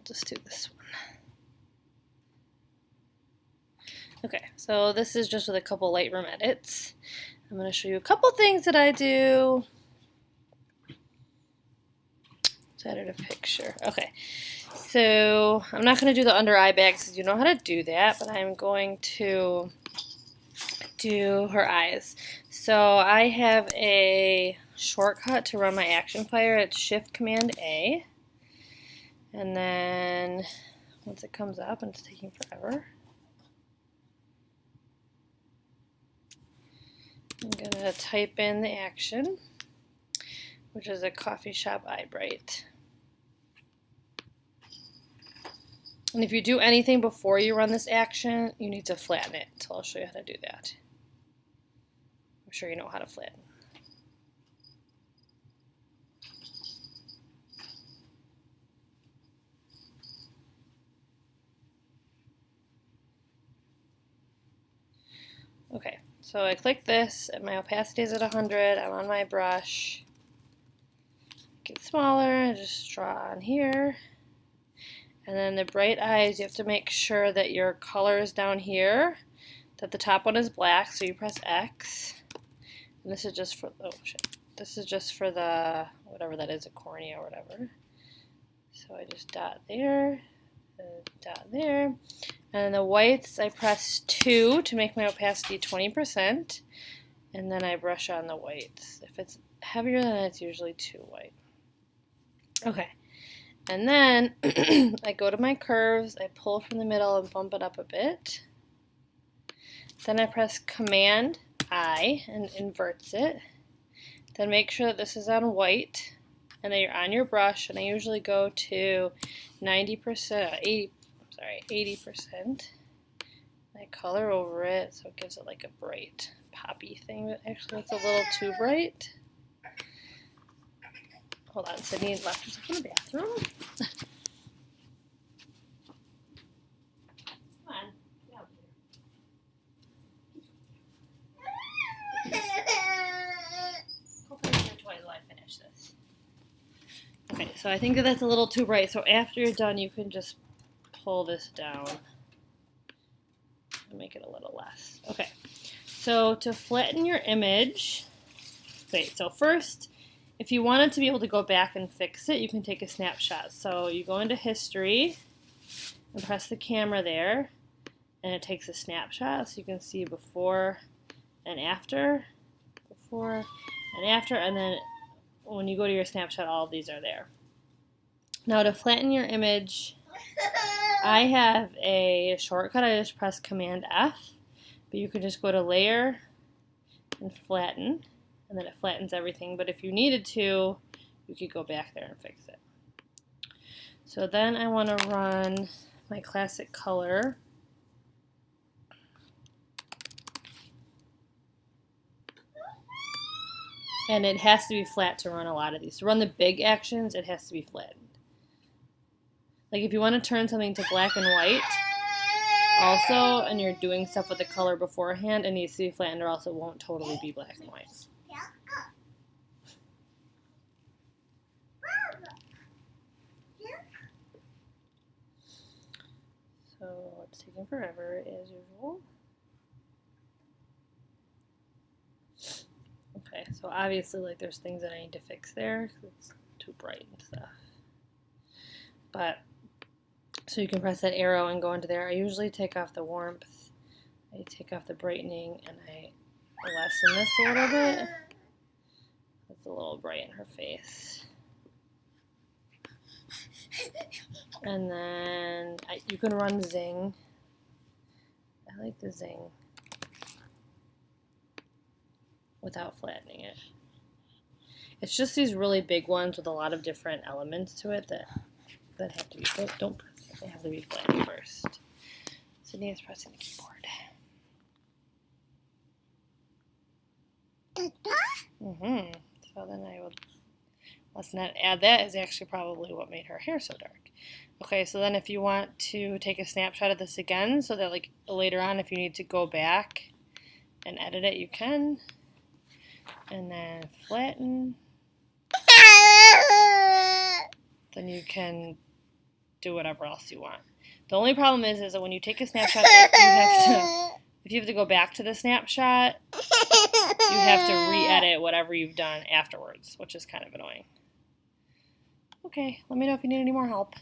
just do this one. Okay, so this is just with a couple Lightroom edits. I'm going to show you a couple things that I do. Let's edit a picture. Okay, so I'm not going to do the under eye bags because you know how to do that, but I'm going to do her eyes. So I have a shortcut to run my action fire. It's Shift Command A, and then once it comes up, and it's taking forever, I'm gonna type in the action, which is a coffee shop eye bright. And if you do anything before you run this action, you need to flatten it. So I'll show you how to do that. I'm sure you know how to flatten. Okay, so I click this, and my opacity is at 100. I'm on my brush. Get smaller and just draw on here. And then the bright eyes, you have to make sure that your color is down here, that the top one is black, so you press X. And this is just for, oh shit, this is just for the, whatever that is, a cornea or whatever. So I just dot there, dot there. And the whites, I press 2 to make my opacity 20%. And then I brush on the whites. If it's heavier than that, it's usually 2 white. Okay. And then I go to my curves, I pull from the middle and bump it up a bit. Then I press Command I and inverts it. Then make sure that this is on white and that you're on your brush, and I usually go to 80%. I color over it so it gives it like a bright poppy thing, but actually it's a little too bright. Hold on, Sydney left herself in the bathroom. Come on, get out here. Go play with your toys while I finish this. Okay, so I think that that's a little too bright, so after you're done, you can just pull this down and make it a little less. Okay, so to flatten your image, wait, so first, if you wanted to be able to go back and fix it, you can take a snapshot. So you go into history and press the camera there, and it takes a snapshot so you can see before and after, and then when you go to your snapshot, all of these are there. Now to flatten your image, I have a shortcut. I just press Command F, but you could just go to Layer and Flatten, and then it flattens everything. But if you needed to, you could go back there and fix it. So then I want to run my classic color. And it has to be flat to run a lot of these. To run the big actions, it has to be flattened. Like if you want to turn something to black and white also, and you're doing stuff with the color beforehand, it needs to be flattened or else it won't totally be black and white. So it's taking forever as usual. Okay, so obviously like there's things that I need to fix there because it's too bright and stuff. But so you can press that arrow and go into there. I usually take off the warmth, I take off the brightening, and I lessen this a little bit. It's a little bright in her face. And then you can run Zing. I like the Zing without flattening it. It's just these really big ones with a lot of different elements to it that have to be, don't press it, they have to be flattened first. Sydney is pressing the keyboard. So then I will, let's not add that, is actually probably what made her hair so dark. Okay, so then if you want to take a snapshot of this again, so that like later on if you need to go back and edit it, you can. And then flatten. Then you can do whatever else you want. The only problem is that when you take a snapshot, if you have to go back to the snapshot, you have to re-edit whatever you've done afterwards, which is kind of annoying. Okay, let me know if you need any more help.